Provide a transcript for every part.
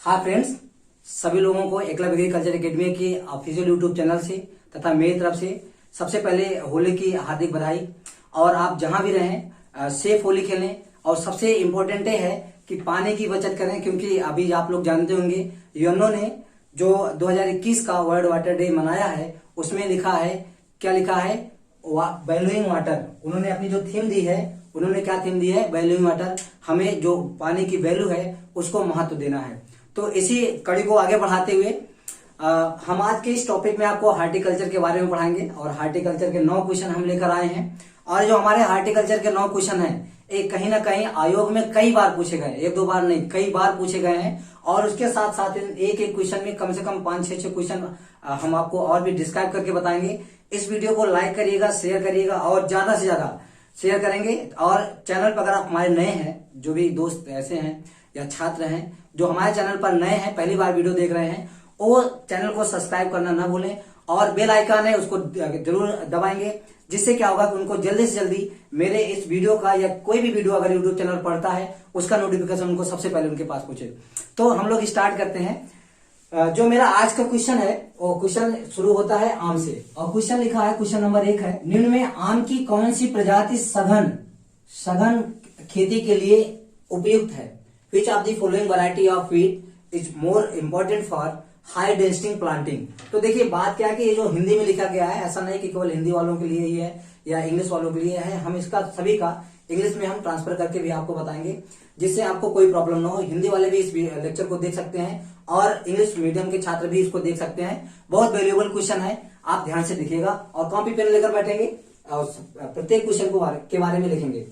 हाँ फ्रेंड्स, सभी लोगों को एकलव्य एग्रीकल्चर एकेडमी के ऑफिशियल यूट्यूब चैनल से तथा मेरी तरफ से सबसे पहले होली की हार्दिक बधाई। और आप जहां भी रहें सेफ होली खेलें। और सबसे इम्पोर्टेंट है कि पानी की बचत करें, क्योंकि अभी आप लोग जानते होंगे यूएनओ ने जो 2021 का वर्ल्ड वाटर डे मनाया है उसमें लिखा है, क्या लिखा है, वैल्यूइंग वाटर। उन्होंने अपनी जो थीम दी है, उन्होंने क्या थीम दी है, वैल्यूइंग वाटर। हमें जो पानी की वैल्यू है उसको महत्व देना है। तो इसी कड़ी को आगे बढ़ाते हुए हम आज के इस टॉपिक में आपको हार्टिकल्चर के बारे में पढ़ाएंगे। और हार्टिकल्चर के 9 क्वेश्चन हम लेकर आए हैं। और जो हमारे हार्टिकल्चर के 9 क्वेश्चन हैं, एक कहीं ना कहीं आयोग में कई बार पूछे गए, एक दो बार नहीं, कई बार पूछे गए हैं। और उसके साथ साथ एक एक क्वेश्चन में कम से कम 5-6 क्वेश्चन हम आपको और भी डिस्क्राइब करके बताएंगे। इस वीडियो को लाइक करिएगा, शेयर करिएगा और ज्यादा से ज्यादा शेयर करेंगे। और चैनल पर अगर आप हमारे नए हैं, जो भी दोस्त ऐसे हैं या छात्र हैं जो हमारे चैनल पर नए हैं, पहली बार वीडियो देख रहे हैं, वो चैनल को सब्सक्राइब करना ना भूलें। और बेल आइकन है उसको जरूर दबाएंगे, जिससे क्या होगा कि उनको जल्दी से जल्दी मेरे इस वीडियो का या कोई भी वीडियो अगर यूट्यूब चैनल पढ़ता है उसका नोटिफिकेशन उनको सबसे पहले उनके पास पहुंचे। तो हम लोग स्टार्ट करते हैं। जो मेरा आज का क्वेश्चन है वो क्वेश्चन शुरू होता है आम से। और क्वेश्चन लिखा है, क्वेश्चन नंबर 1 है, निम्न में आम की कौन सी प्रजाति सघन खेती के लिए उपयुक्त है? Which of the following variety of wheat is more important for high density planting? तो देखिए बात क्या है कि ये जो हिंदी में लिखा गया है, ऐसा नहीं कि केवल हिंदी वालों के लिए ही है या इंग्लिश वालों के लिए है। हम इसका सभी का इंग्लिश में हम ट्रांसफर करके भी आपको बताएंगे, जिससे आपको कोई प्रॉब्लम ना हो। हिंदी वाले भी इस लेक्चर को देख सकते हैं और इंग्लिश मीडियम के छात्र भी इसको देख सकते हैं। बहुत वैल्यूएबल क्वेश्चन है, आप ध्यान से देखिएगा और कॉपी पेन लेकर बैठेंगे और प्रत्येक क्वेश्चन के बारे में लिखेंगे।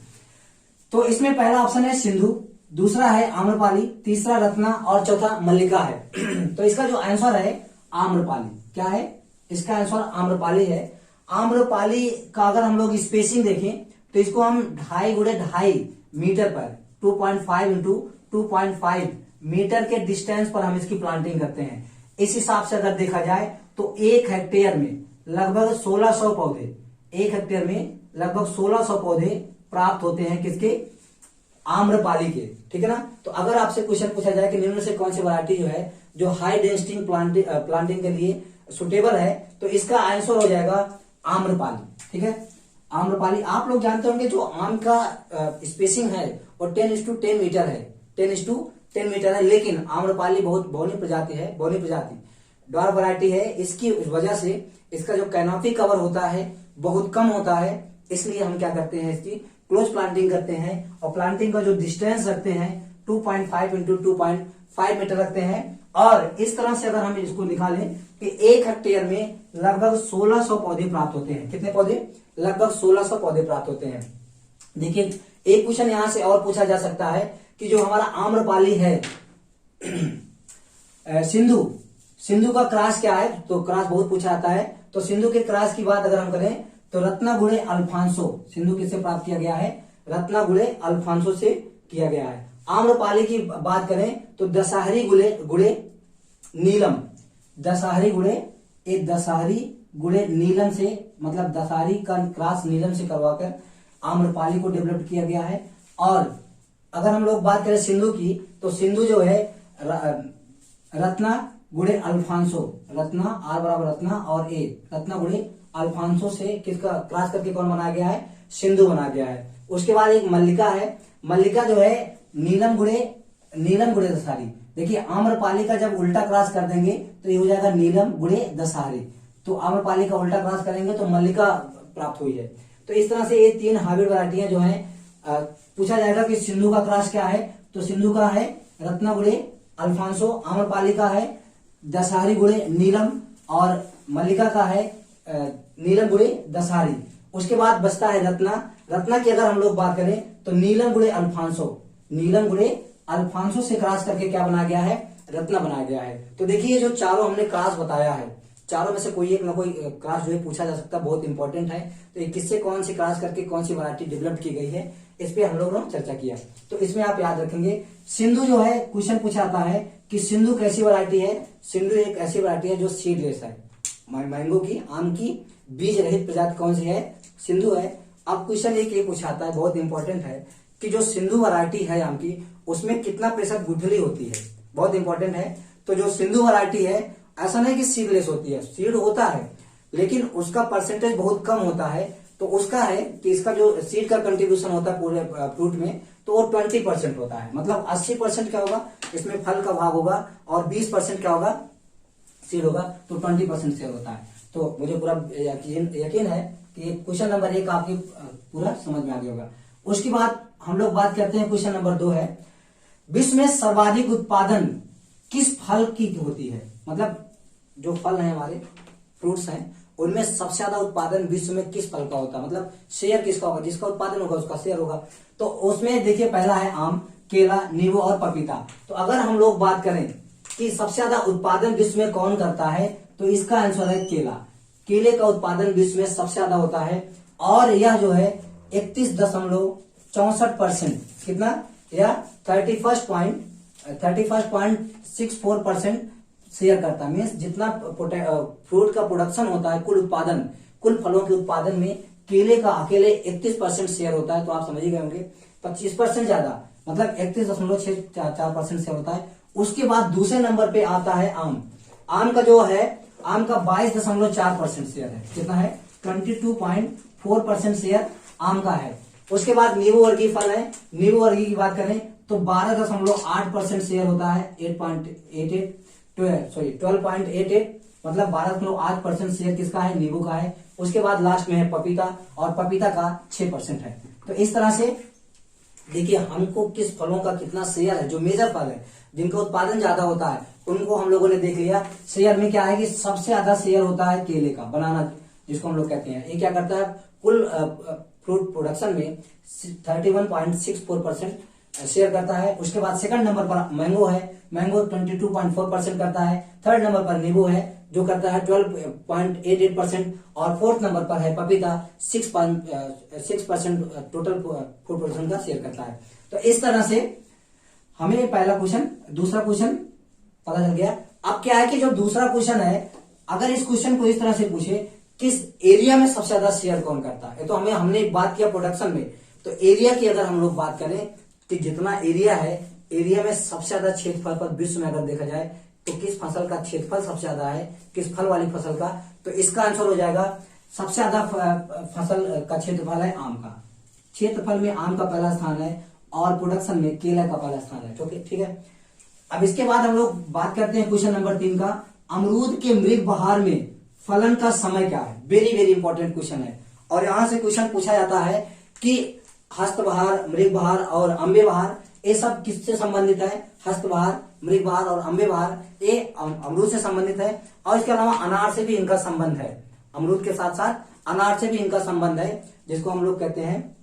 तो इसमें पहला ऑप्शन है सिंधु, दूसरा है आम्रपाली, तीसरा रत्ना और चौथा मल्लिका है। तो इसका जो आंसर है आम्रपाली। क्या है इसका आंसर? आम्रपाली है। आम्रपाली का अगर हम लोग स्पेसिंग देखें तो इसको हम 2.5x2.5 मीटर पर 2.5 इंटू 2.5 मीटर के डिस्टेंस पर हम इसकी प्लांटिंग करते हैं। इस हिसाब से अगर देखा जाए तो 1 हेक्टेयर में लगभग 1600 पौधे, 1 हेक्टेयर में लगभग 1600 पौधे प्राप्त होते हैं किसके? आम्रपाली के। ठीक है ना। तो अगर आपसे क्वेश्चन पूछा जाए कि निम्न से कौन सी वैरायटी जो है जो हाई डेंसिटी प्लांटिंग के लिए सुटेबल है, तो इसका आंसर हो जाएगा आम्रपाली। ठीक है, आम्रपाली। आप लोग जानते होंगे जो आम का स्पेसिंग है वो 10:10 मीटर है, 10:10 मीटर है। लेकिन आम्रपाली बहुत बौनी प्रजाति है, बौनी प्रजाति ड्वार्फ वैरायटी है। इसकी वजह से इसका जो कैनोपी कवर होता है बहुत कम होता है। इसलिए हम क्या करते हैं, इसकी क्लोज प्लांटिंग करते हैं। और प्लांटिंग का जो डिस्टेंस रखते हैं 2.5 इंटू 2.5 मीटर रखते हैं। और इस तरह से अगर हम इसको निकालें कि 1 हेक्टेयर में लगभग 1600 पौधे प्राप्त होते हैं। कितने पौधे? लगभग 1600 पौधे प्राप्त होते हैं। देखिए एक क्वेश्चन यहां से और पूछा जा सकता है कि जो हमारा आम्रपाली है सिंधु का क्रॉस क्या है? तो क्रॉस बहुत पूछा जाता है। तो सिंधु के क्रॉस की बात अगर हम करें तो रत्नागुड़े अल्फांसो, सिंधु किससे प्राप्त किया गया है? रत्नागुड़े अल्फांसो से किया गया है। आम्रपाली की बात करें तो दशहरी गुड़े नीलम, दशहरी गुड़े नीलम से, मतलब दशहरी का क्रॉस नीलम से करवाकर आम्रपाली को डेवलप किया गया है। और अगर हम लोग बात करें सिंधु की, तो सिंधु जो है रत्ना गुड़े अल्फांसो, रत्ना R बराबर रत्ना और A, रत्ना गुड़े अल्फांसो से किसका क्रॉस करके कौन बनाया गया है? सिंधु बनाया गया है। उसके बाद एक मल्लिका है, मल्लिका जो है नीलम गुड़े दशहरी। देखिए आम्रपाली का जब उल्टा क्रॉस कर देंगे तो ये हो जाएगा नीलम गुड़े दशहरी। तो आम्रपाली का उल्टा क्रॉस करेंगे तो मल्लिका प्राप्त हुई है। तो इस तरह से ये 3 हाइब्रिड वैरायटियां जो है पूछा जाएगा कि सिंधु का क्रॉस क्या है? तो सिंधु का है रत्ना गुड़े अल्फांसो, आम्रपाली का है दशहरी गुड़े नीलम और मल्लिका का है नीलम गुड़े दशहरी। उसके बाद बचता है रत्ना की अगर हम लोग बात करें तो नीलम गुड़े अल्फांसो से क्रॉस करके क्या बनाया गया है? रत्ना बनाया गया है। तो देखिए जो चारों हमने क्रॉस बताया है, चारों में से कोई एक ना कोई क्रॉस जो है पूछा जा सकता है, बहुत इंपॉर्टेंट है। तो ये किससे कौन सी क्रॉस करके कौन सी वैरायटी डेवलप की गई है, इस पे हम लोग ने चर्चा किया। तो इसमें आप याद रखेंगे सिंधु जो है, क्वेश्चन पूछा जाता है कि सिंधु कैसी वैरायटी है? सिंधु एक ऐसी वैरायटी है जो सीडलेस है। मैंगो की, आम की बीज रहित प्रजाति कौन सी है? सिंधु है। अब क्वेश्चन एक पूछा जाता है, बहुत इंपॉर्टेंट है, कि जो सिंधु वैरायटी है आम की, उसमें कितना प्रतिशत गुठली होती है? बहुत इंपॉर्टेंट है। तो जो सिंधु वैरायटी है, ऐसा नहीं कि सीडलेस होती है, सीड होता है लेकिन उसका परसेंटेज बहुत कम होता है। तो उसका है कि इसका जो सीड का कंट्रीब्यूशन होता है पूरे फ्रूट में, तो वो 20% होता है। मतलब 80% क्या होगा, इसमें फल का भाग होगा और 20% क्या होगा, सीड होगा। तो 20% शेयर होता है। तो मुझे पूरा यकीन है कि क्वेश्चन नंबर 1 आपकी पूरा समझ में आ गया होगा। उसके बाद हम लोग बात करते हैं, क्वेश्चन नंबर 2 है, विश्व में सर्वाधिक उत्पादन किस फल की होती है। मतलब जो फल है हमारे फ्रूट्स हैं, उनमें सबसे ज्यादा उत्पादन विश्व में किस फल का होता है। मतलब शेयर किसका होगा, जिसका उत्पादन होगा उसका शेयर होगा। तो उसमें देखिए पहला है आम, केला, नींबू और पपीता। तो अगर हम लोग बात करें कि सबसे ज्यादा उत्पादन विश्व में कौन करता है, तो इसका आंसर है केला। केले का उत्पादन विश्व में सबसे ज्यादा होता है और यह जो है 31.64%, कितना, या 31.64% शेयर करता है। मीन्स जितना फ्रूट का प्रोडक्शन होता है, कुल उत्पादन, कुल फलों के उत्पादन में केले का अकेले 31% शेयर होता है। तो आप समझ ही गए होंगे 25% ज्यादा, मतलब 31.64% शेयर होता है। उसके बाद दूसरे नंबर पे आता है आम। आम का जो है, आम का 22.4% शेयर है। कितना है, 22.4% शेयर आम का है। उसके बाद नींबू वर्गीय फल है। नींबू वर्गीय की बात करें तो 12.8% शेयर होता है, 12.88, मतलब 12.8% शेयर किसका है, नींबू का है। उसके बाद लास्ट में है पपीता, और पपीता का 6% है। तो इस तरह से देखिए हमको किस फलों का कितना शेयर है, जो मेजर फल है जिनका उत्पादन ज्यादा होता है उनको हम लोगों ने देख लिया। शेयर में क्या है कि सबसे ज्यादा शेयर होता है केले का, बनाना जिसको हम लोग कहते हैं। ये क्या करता है, कुल फ्रूट प्रोडक्शन में 31.64% शेयर करता है। उसके बाद सेकंड नंबर पर मैंगो है, मैंगो 22.4% करता है। थर्ड नंबर पर नींबू है जो करता है 12.88%, और फोर्थ नंबर पर है पपीता 6% टोटल फूड प्रोडक्शन का शेयर करता है। तो इस तरह से हमें पहला क्वेश्चन, दूसरा क्वेश्चन पता चल गया। अब क्या है कि जो दूसरा क्वेश्चन है, अगर इस क्वेश्चन को इस तरह से पूछे किस एरिया में सबसे ज्यादा शेयर कौन करता है, तो हमने बात किया प्रोडक्शन में। तो एरिया की अगर हम लोग बात करें कि जितना एरिया है, एरिया में सबसे ज्यादा क्षेत्रफल पर विश्व में अगर देखा जाए तो किस फसल का क्षेत्रफल सबसे ज्यादा है, किस फल वाली फसल का, तो इसका आंसर हो जाएगा सबसे ज्यादा फसल का क्षेत्रफल है आम का। क्षेत्रफल में आम का पहला स्थान है और प्रोडक्शन में केला का पहला स्थान है। ठीक है। अब इसके बाद हम लोग बात करते हैं क्वेश्चन नंबर 3 का, अमरूद के मृग बहार में फलन का समय क्या है। वेरी वेरी इंपॉर्टेंट क्वेश्चन है। और यहां से क्वेश्चन पूछा जाता है कि हस्त बहार, मृग बहार और अम्बे बहार, ये सब किससे संबंधित है। हस्त बहार, मृग बहार और अम्बे बहार ये अमरूद से संबंधित है। और इसके अलावा अनार से भी इनका संबंध है। अमरूद के साथ साथ अनार से भी इनका संबंध है, जिसको हम लोग कहते हैं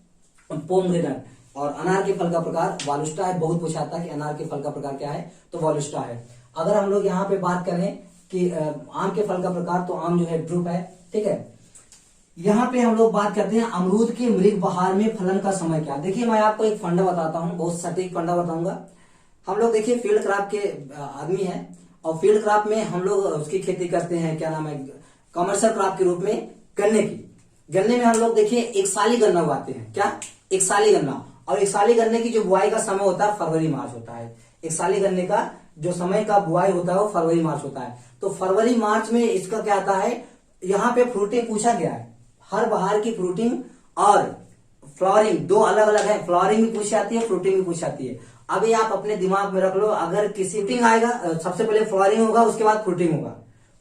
पोमग्रेनेट। और अनार के फल का प्रकार वालुस्टा है। बहुत पूछा था कि अनार के फल का प्रकार क्या है, तो वालुस्टा है। अगर हम लोग यहाँ पे बात करें कि आम के फल का प्रकार, तो आम जो है ड्रुप है। ठीक है। यहाँ पे हम लोग बात करते हैं अमरूद के मृग बहार में फलन का समय क्या। देखिए मैं आपको एक फंडा बताता हूँ, बहुत सटीक फंडा बताऊंगा। हम लोग देखिए फील्ड क्राफ्ट के आदमी हैं, और फील्ड क्राफ्ट में हम लोग उसकी खेती करते हैं, क्या नाम है, कमर्शियल क्राफ्ट के रूप में गन्ने की। गन्ने में हम लोग देखिए एक साली गन्ना उगाते हैं। क्या, एक साली गन्ना। और एक साली गन्ने की जो बुआई का समय होता है फरवरी मार्च होता है। एक साली गन्ने का जो समय का बुआई होता है वो फरवरी मार्च होता है। तो फरवरी मार्च में इसका क्या आता है, यहाँ पे फ्रूटिंग पूछा गया है। हर बहार की फ्रूटिंग और फ्लावरिंग दो अलग अलग है। फ्लावरिंग भी पूछी जाती है, फ्रूटिंग भी पूछी जाती है। अभी आप अपने दिमाग में रख लो, अगर किसी फ्रूटिंग आएगा, सबसे पहले फ्लावरिंग होगा, उसके बाद फ्रूटिंग होगा।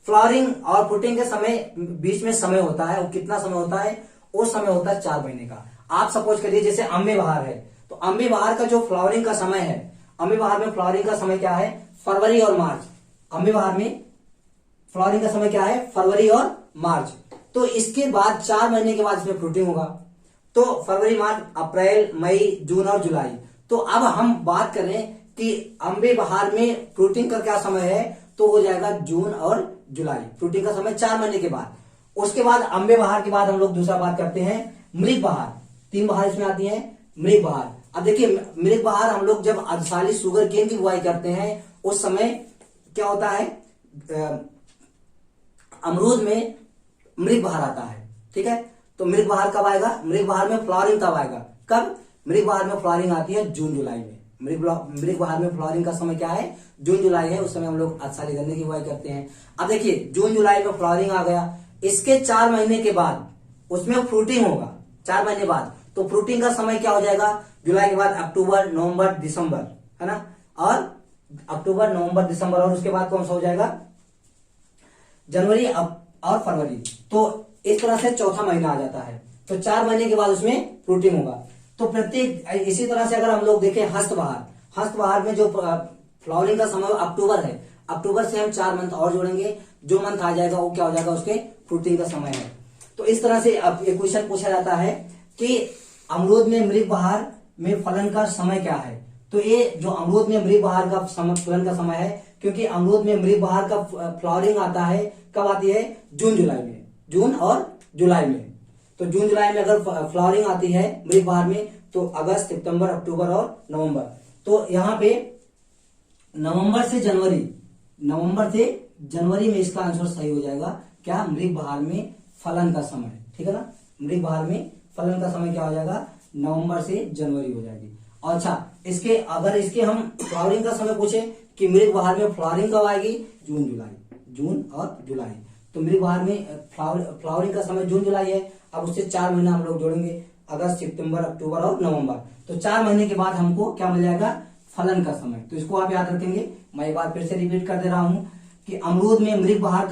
फ्लावरिंग और फ्रूटिंग के समय बीच में समय होता है, वो कितना समय होता है, वो समय होता है 4 महीने का। आप सपोज करिए जैसे अम्बे बहार है, तो अम्बे बहार का जो फ्लावरिंग का समय है, अम्बे बहार में फ्लावरिंग का समय क्या है, फरवरी और मार्च। अम्बे बहार में फ्लावरिंग का समय क्या है, फरवरी और मार्च। तो इसके बाद 4 महीने के बाद इसमें फ्रूटिंग होगा। तो फरवरी, मार्च, अप्रैल, मई, जून और जुलाई। तो अब हम बात करें कि अम्बे बहार में फ्रूटिंग का क्या समय है, तो हो जाएगा जून और जुलाई। फ्रूटिंग का समय 4 महीने के बाद। उसके बाद अम्बे बहार के बाद हम लोग दूसरा बात करते हैं मृग बहार। 3 बहार इसमें आती है, मृग बहार। अब देखिए मृग बहार हम लोग जब अर्धशाली शुगर केन की बुआई करते हैं, उस समय क्या होता है, अमरूद में मृग बहार आता है। ठीक है। तो मृग बहार कब आएगा, मृग बहार में फ्लावरिंग कब आएगा, कब, मृग बहार में फ्लावरिंग आती है जून जुलाई में। मृग बहार में फ्लावरिंग का समय क्या है, जून जुलाई है उस समय हम लोग साली गन्ने की बुआई करते हैं। अब देखिए जून जुलाई में फ्लावरिंग आ गया, इसके 4 महीने के बाद उसमें फ्रूटिंग होगा। 4 महीने बाद तो फ्रूटिंग का समय क्या हो जाएगा, जुलाई के बाद अक्टूबर नवंबर दिसंबर, है ना, और अक्टूबर नवंबर दिसंबर, और उसके बाद कौन सा हो जाएगा, जनवरी और फरवरी। तो इस तरह से चौथा महीना आ जाता है। तो 4 महीने के बाद उसमें फ्रूटिंग होगा। तो प्रत्येक इसी तरह से अगर हम लोग देखें हस्तबहार में जो फ्लावरिंग का समय अक्टूबर है, अक्टूबर से हम 4 मंथ और जोड़ेंगे, जो मंथ आ जाएगा वो क्या हो जाएगा, उसके फ्रूटिंग का समय है। तो इस तरह से अब एक क्वेश्चन पूछा जाता है कि अमरूद में मृग बहार में फलन का समय क्या है। तो ये जो अमरूद में मृग बहार का फलन का समय है, क्योंकि अमरूद में मृग बहार का फ्लावरिंग आता है, कब आती है, जून जुलाई में, जून और जुलाई में। तो जून जुलाई में अगर फ्लावरिंग आती है मृग बहार में तो अगस्त सितंबर अक्टूबर और नवंबर। तो यहाँ पे नवंबर से जनवरी में इसका आंसर सही हो जाएगा, क्या, मृग बहार में फलन का समय, ठीक है ना। मृग बहार में फलन का समय क्या हो जाएगा, नवंबर से जनवरी हो जाएगी। अच्छा, अगर इसके हम फ्लावरिंग का समय पूछे कि मृग बहार में फ्लावरिंग कब आएगी, जून और जुलाई। तो मृग बहार में फ्लावरिंग का समय जून जुलाई है। अब उससे 4 महीना हम लोग जोड़ेंगे, अगस्त सितंबर अक्टूबर और नवंबर। तो 4 महीने के बाद हमको क्या मिल जाएगा, फलन का समय। तो इसको आप याद रखेंगे। मैं एक बार फिर से रिपीट कर दे रहा हूं कि अमरूद में मृग बहार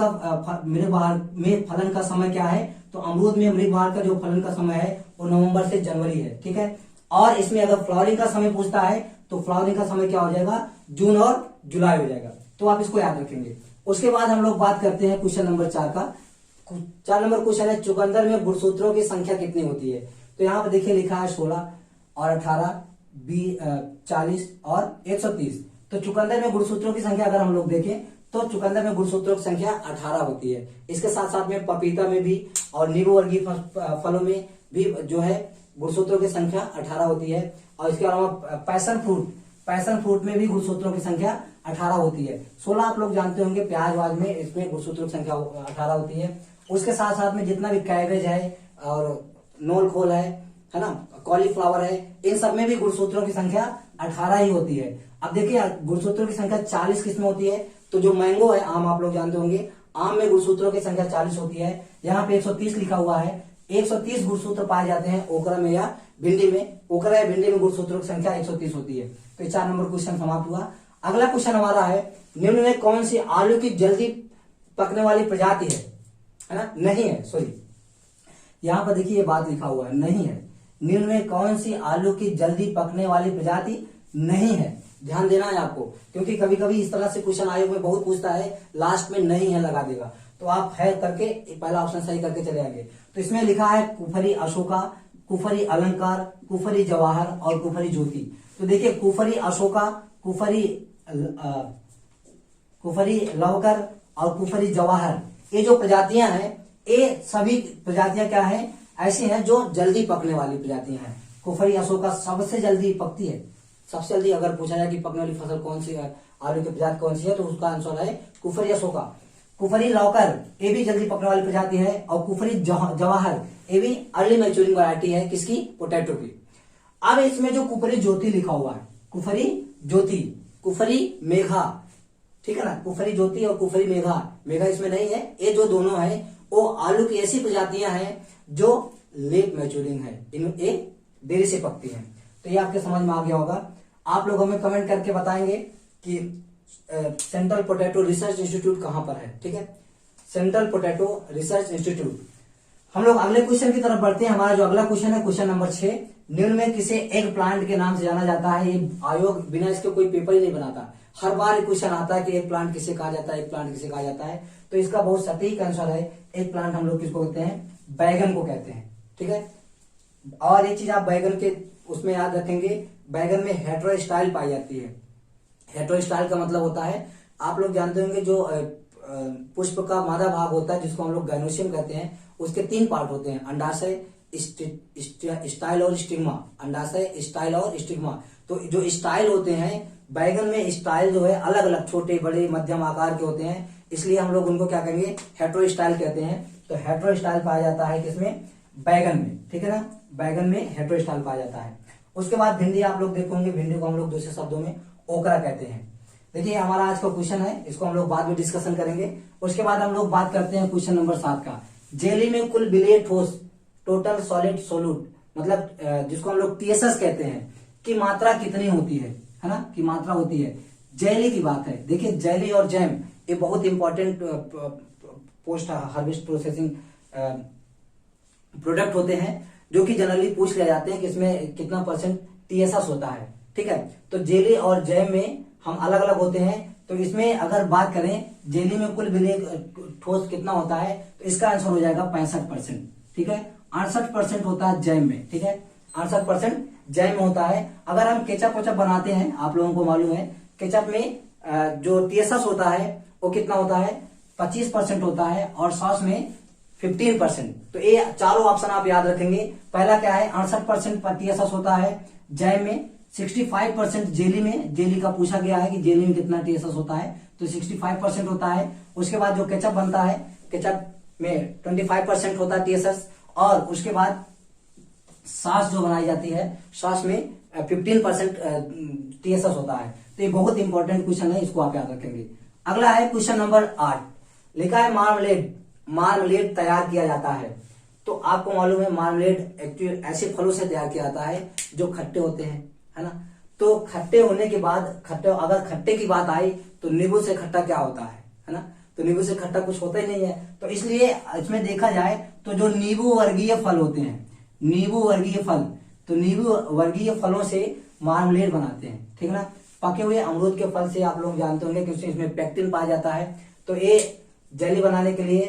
में फलन का समय क्या है। तो अमरूद में मृग बहार का जो फलन का समय है वो नवंबर से जनवरी है, ठीक है। और इसमें अगर फ्लावरिंग का समय पूछता है तो फ्लावरिंग का समय क्या हो जाएगा, जून और जुलाई हो जाएगा। तो आप इसको याद रखेंगे। उसके बाद हम लोग बात करते हैं क्वेश्चन नंबर 4 का। 4 नंबर क्वेश्चन है, चुकंदर में गुणसूत्रों की संख्या कितनी होती है। तो यहाँ पर देखिए लिखा है 16 और 18 40 और 130। तो चुकंदर में गुणसूत्रों की संख्या अगर हम लोग देखें तो चुकंदर में गुणसूत्रों की संख्या 18 होती है। इसके साथ साथ में पपीता में भी और नींबू वर्गीय फलों में भी जो है गुणसूत्रों की संख्या 18 होती है। और इसके अलावा पैशन फ्रूट में भी गुणसूत्रों की संख्या 18 होती है। 16 आप लोग जानते होंगे, प्याज में इसमें गुणसूत्रों की संख्या 18 होती है। उसके साथ साथ में जितना भी कैबेज है और नोल खोल है ना, कॉलीफ्लावर है, इन सब में भी गुणसूत्रों की संख्या 18 ही होती है। अब देखिए गुणसूत्रों की संख्या 40 किसमें होती है। तो जो मैंगो है, आम आप लोग जानते होंगे, आम में गुणसूत्रों की संख्या 40 होती है। यहाँ पे 130 लिखा हुआ है। 130 गुणसूत्र पाए जाते हैं ओकरा में या भिंडी में। ओकरा या भिंडी में गुणसूत्रों की संख्या 130 होती है। तो 4 नंबर क्वेश्चन समाप्त हुआ। अगला क्वेश्चन हमारा है, निम्न में कौन सी आलू की जल्दी पकने वाली प्रजाति है ना, नहीं है, सॉरी, यहाँ पर देखिए ये बात लिखा हुआ है, नहीं है। निम्न में कौन सी आलू की जल्दी पकने वाली प्रजाति नहीं है, ध्यान देना है आपको, क्योंकि कभी कभी इस तरह से क्वेश्चन आयोग में बहुत पूछता है, लास्ट में नहीं है लगा देगा। तो आप है करके पहला ऑप्शन सही करके चले आएंगे। तो इसमें लिखा है कुफरी अशोका, कुफरी अलंकार, कुफरी जवाहर और कुफरी ज्योति। तो देखिए कुफरी अशोका, कुफरी लवकर और कुफरी जवाहर, ये जो प्रजातियां हैं, ये सभी प्रजातियां क्या है, ऐसी हैं जो जल्दी पकने वाली प्रजातियां हैं। कुफरी अशोका सबसे जल्दी पकती है। सबसे जल्दी अगर पूछा जाए कि पकने वाली फसल कौन सी है, आलू की प्रजाति कौन सी है, तो उसका आंसर है कुफरी अशोका। कुफरी लौकर ये भी जल्दी पकने वाली प्रजाति है। और कुफरी जवाहर ये भी अर्ली मैच्योरिंग वैरायटी है, किसकी, पोटैटो की। अब इसमें जो कुफरी ज्योति लिखा हुआ है, कुफरी ज्योति, कुफरी मेघा, ठीक है ना, कुफरी ज्योति और कुफरी मेघा इसमें नहीं है। ये जो दोनों है वो आलू की ऐसी प्रजातियां हैं जो लेट मैच्योरिंग है, इनमें देरी से पकती हैं। तो ये आपके समझ में आ गया होगा। आप लोग हमें कमेंट करके बताएंगे कि सेंट्रल पोटैटो रिसर्च इंस्टीट्यूट कहां पर है, ठीक है, सेंट्रल पोटैटो रिसर्च इंस्टीट्यूट। हम लोग अगले क्वेश्चन की तरफ बढ़ते हैं। हमारा जो अगला क्वेश्चन है क्वेश्चन नंबर 6, निम्न में किसे एग प्लांट के नाम से जाना जाता है। ये आयोग बिना इसके कोई पेपर ही नहीं बनाता, हर बार क्वेश्चन आता है कि एग प्लांट किसे कहा जाता है, एग प्लांट किसे कहा जाता है। तो इसका बहुत सटीक आंसर है, एग प्लांट हम लोग किसको कहते हैं, बैगन को कहते हैं, ठीक है। और एक चीज आप बैगन के उसमें याद रखेंगे, बैगन में हेटेरोस्टाइल पाई जाती है। हेटेरोस्टाइल का मतलब होता है, आप लोग जानते होंगे जो पुष्प का मादा भाग होता है जिसको हम लोग गाइनोसियम कहते हैं, उसके 3 पार्ट होते हैं, अंडाशय, स्टाइल और स्टिग्मा। अंडाशय, स्टाइल और स्टिग्मा। तो जो स्टाइल होते हैं बैगन में, स्टाइल जो है अलग अलग छोटे बड़े मध्यम आकार के होते हैं, इसलिए हम लोग उनको क्या कहेंगे, हेटेरोस्टाइल कहते हैं। तो हेटेरोस्टाइल पाया जाता है किसमें, बैगन में, ठीक है ना, बैगन में हेटेरोस्टाइल पाया जाता है। उसके बाद भिंडी आप लोग देखोगे, भिंडी को हम लोग दूसरे शब्दों में ओकरा कहते हैं। देखिए हमारा आज का क्वेश्चन है, इसको हम लोग बाद में डिस्कशन करेंगे। उसके बाद हम लोग बात करते हैं क्वेश्चन नंबर 7 का। जेली में कुल विलेय ठोस टोटल सॉलिड सोलूट, मतलब जिसको हम लोग टीएसएस कहते हैं, की मात्रा कितनी होती है ना, की मात्रा होती है। जेली की बात है। देखिए जेली और जैम ये बहुत important post harvest processing product होते हैं, जो कि जनरली पूछ ले जाते हैं कि इसमें कितना % टीएसएस होता है। ठीक है, तो जेली और जैम में हम अलग अलग होते हैं। तो इसमें अगर बात करें जेली में कुल विलेय ठोस कितना होता है, तो इसका आंसर हो जाएगा 65%। ठीक है, 68% होता है जैम में। ठीक है, 68% जैम में होता है। अगर हम केचप वेचप बनाते हैं, आप लोगों को मालूम है केचप में जो टीएसएस होता है वो कितना होता है, 25% होता है, और सॉस में 15%। तो ये चारों ऑप्शन आप याद रखेंगे। पहला क्या है, 68% टीएसएस होता है जैम में, 65% जेली में। जेली का पूछा गया है कि जेली में कितना टीएसएस होता है, तो 65% होता है। उसके बाद जो केचप बनता है, केचप में 25% होता है टीएसएस, और उसके बाद सॉस जो बनाई जाती है, सॉस में 15% टीएसएस होता है। तो ये बहुत इंपॉर्टेंट क्वेश्चन है, इसको आप याद रखेंगे। अगला है क्वेश्चन नंबर 8, लिखा है मार्मलेड। मार्मलेड तैयार किया जाता है, तो आपको मालूम है मार्मलेड एक्चुअली ऐसे फलों से तैयार किया जाता है जो खट्टे होते हैं, है ना। तो खट्टे होने के बाद अगर खट्टे की बात आई तो नींबू से खट्टा क्या होता है ना, तो नींबू से खट्टा कुछ होता ही नहीं है। तो इसलिए इसमें देखा जाए तो जो नींबू वर्गीय फल होते हैं, नींबू वर्गीय फल, तो नींबू वर्गीय फलों से मार्मलेड बनाते हैं। ठीक है ना। पके हुए अमरूद के फल से आप लोग जानते होंगे कि इसमें पेक्टिन पाया जाता है, तो ये जेली बनाने के लिए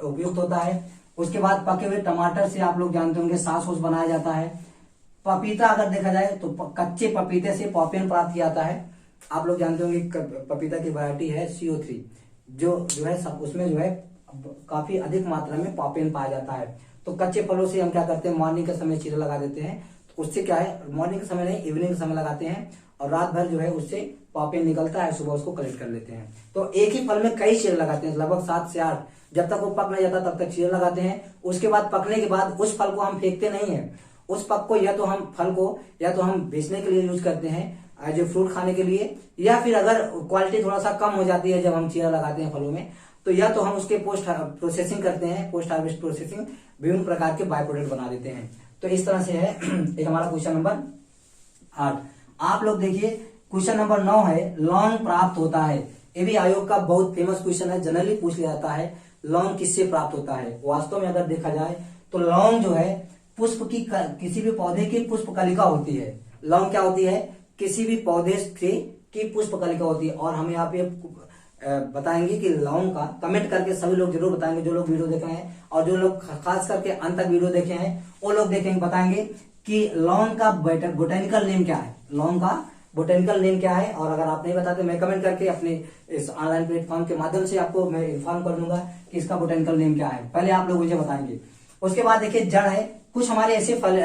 उपयुक्त होता है। उसके बाद पके हुए टमाटर से आप लोग जानते होंगे सॉस वोस बनाया जाता है। पपीता अगर देखा जाए तो कच्चे पपीते से पॉपियन प्राप्त किया जाता है। आप लोग जानते होंगे पपीता की वैरायटी है CO3, जो है सब उसमें जो है काफी अधिक मात्रा में पॉपियन पाया जाता है। तो कच्चे फलों से हम क्या करते हैं, मॉर्निंग के समय चीरा लगा देते हैं, तो उससे क्या है, मॉर्निंग के समय नहीं इवनिंग के समय लगाते हैं, और रात भर जो है उससे पॉपियन निकलता है, सुबह उसको कलेक्ट कर लेते हैं। तो एक ही फल में कई चीरे लगाते हैं, लगभग 7 से 8, जब तक वो पक नहीं जाता तब तक चीरे लगाते हैं। उसके बाद पकने के बाद उस फल को हम फेंकते नहीं है, उस पक को या तो हम फल को या तो हम बेचने के लिए यूज करते हैं एज ए फ्रूट खाने के लिए, या फिर अगर क्वालिटी थोड़ा सा कम हो जाती है जब हम चीरा लगाते हैं फलों में, तो या तो हम उसके पोस्ट प्रोसेसिंग करते हैं, पोस्ट हार्वेस्ट प्रोसेसिंग, विभिन्न प्रकार के बाय प्रोडक्ट बना देते हैं। तो इस तरह से है एक हमारा क्वेश्चन नंबर 8। आप लोग देखिए क्वेश्चन नंबर 9 है, लौंग प्राप्त होता है। ये भी आयोग का बहुत फेमस क्वेश्चन है, जनरली पूछ लिया जाता है लौंग किससे प्राप्त होता है। वास्तव में अगर देखा जाए तो लौंग जो है पुष्प की किसी भी पौधे की पुष्प कलिका होती है। लौंग क्या होती है, किसी भी पौधे से की पुष्प कलिका होती है। और हम यहाँ पे बताएंगे कि लौंग का, कमेंट करके सभी लोग जरूर बताएंगे जो लोग वीडियो देखे हैं, और जो लोग खास करके अंत तक वीडियो देखे हैं वो लोग देखेंगे, बताएंगे कि लौंग का बोटेनिकल नेम क्या है, लौंग का बोटेनिकल नेम क्या है। और अगर आप नहीं बताते, मैं कमेंट करके अपने इस ऑनलाइन प्लेटफॉर्म के माध्यम से आपको मैं इन्फॉर्म कर दूंगा कि इसका बोटेनिकल नेम क्या है। पहले आप लोग मुझे बताएंगे। उसके बाद देखिए जड़ है, कुछ हमारे ऐसे फल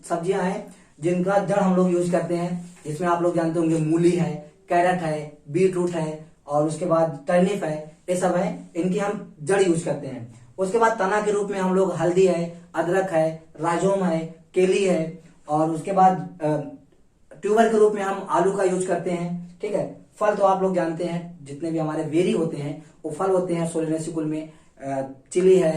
सब्जियां हैं जिनका जड़ हम लोग यूज करते हैं। इसमें आप लोग जानते होंगे मूली है, कैरेट है, बीटरूट है, और उसके बाद टर्निप है, ये सब है, इनकी हम जड़ यूज करते हैं। उसके बाद तना के रूप में हम लोग हल्दी है, अदरक है, राजोम है, केली है, और उसके बाद ट्यूबर के रूप में हम आलू का यूज करते हैं। ठीक है। फल तो आप लोग जानते हैं, जितने भी हमारे बेरी होते हैं वो फल होते हैं सोलेनेसी कुल में। चिली है,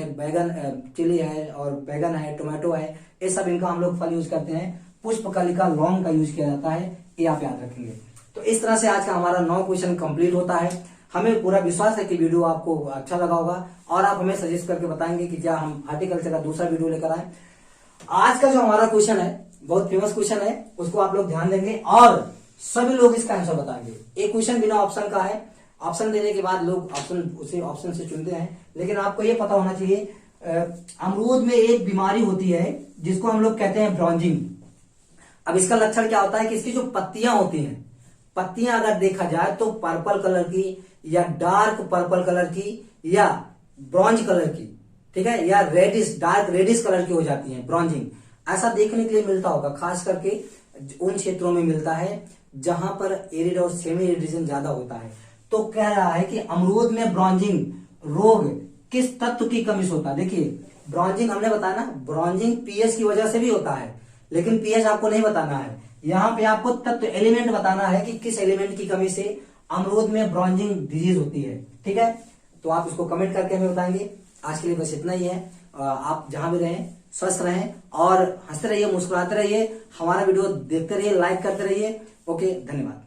चिली है, और बैगन है, टोमेटो है, ये सब इनका हम लोग फल यूज करते हैं। पुष्प कलिका लौंग का यूज किया जाता है, ये आप याद रखेंगे। तो इस तरह से आज का हमारा 9 क्वेश्चन कंप्लीट होता है। हमें पूरा विश्वास है कि वीडियो आपको अच्छा लगा होगा, और आप हमें सजेस्ट करके बताएंगे कि क्या हम हार्टिकल्चर का दूसरा वीडियो लेकर आए। आज का जो हमारा क्वेश्चन है बहुत फेमस क्वेश्चन है, उसको आप लोग ध्यान देंगे और सभी लोग इसका आंसर बताएंगे। एक क्वेश्चन बिना ऑप्शन का है, ऑप्शन देने के बाद लोग उसी ऑप्शन से चुनते हैं, लेकिन आपको ये पता होना चाहिए अमरूद में एक बीमारी होती है जिसको हम लोग कहते हैं ब्रॉन्जिंग। अब इसका लक्षण क्या होता है कि इसकी जो पत्तियां होती हैं, पत्तियां अगर देखा जाए तो पर्पल कलर की या डार्क पर्पल कलर की या ब्रॉन्ज कलर की, ठीक है, या रेडिश डार्क रेडिश कलर की हो जाती है ब्रॉन्जिंग। ऐसा देखने के लिए मिलता होगा, खास करके उन क्षेत्रों में मिलता है जहां पर एरिड और सेमी एरिड रीजन ज्यादा होता है। तो कह रहा है कि अमरूद में ब्रॉन्जिंग रोग किस तत्व की कमी से होता है। देखिए ब्रॉन्जिंग हमने बताया ना, ब्रॉन्जिंग पीएच की वजह से भी होता है, लेकिन पीएच आपको नहीं बताना है। यहाँ पे आपको तत्व एलिमेंट बताना है कि किस एलिमेंट की कमी से अमरूद में ब्रॉन्जिंग डिजीज होती है। ठीक है, तो आप इसको कमेंट करके हमें बताएंगे। आज के लिए बस इतना ही है। आप जहां भी रहें स्वस्थ रहें और हंसते रहिए, मुस्कुराते रहिए, हमारा वीडियो देखते रहिए, लाइक करते रहिए। ओके, धन्यवाद।